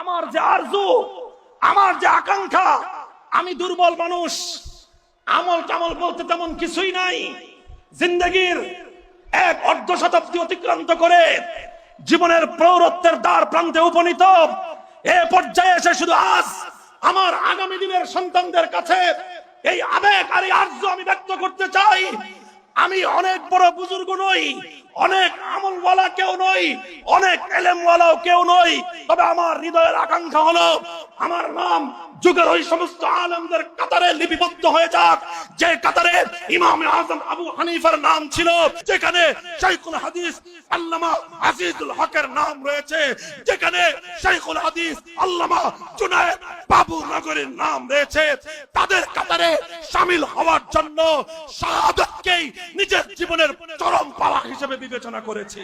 আমার যে আরজু, আমার যে আকাঙ্ক্ষা, আমি দুর্বল মানুষ, আমল টামল বলতে তেমন কিছুই নাই। জিন্দেগির এক অর্ধ শতাব্দী অতিক্রান্ত করে জীবনের প্রৌঢ়ত্বের দ্বার প্রান্তে উপনীত এ পর্যায়ে এসে শুধু আজ আমার আগামী দিনের সন্তানদের কাছে এই আবেগ আর এই আরজু আমি ব্যক্ত করতে চাই। আমি অনেক বড় বুজুর্গ নই, অনেক আমলওয়ালা কেউ নই, অনেক এলেমওয়ালাও কেউ নই, তবে আমার হৃদয়ের আকাঙ্ক্ষা হলো আমার নাম যুগের ওই সমস্ত আলেমদের কাতারে লিপিবদ্ধ হয়ে যাক, যে কাতারে ইমাম আজম আবু হানিফার নাম ছিল, যেখানে শাইখুল হাদিস আল্লামা আজিজুল হকের নাম রয়েছে, যেখানে শাইখুল হাদিস আল্লামা জুনায়েদ বাবু নগরীর নাম রয়েছে। তাদের কাতারে শামিল হওয়ার জন্য শাহাদাতকেই নিজের জীবনের চরম পাওয়া হিসেবে বিবেচনা করেছি।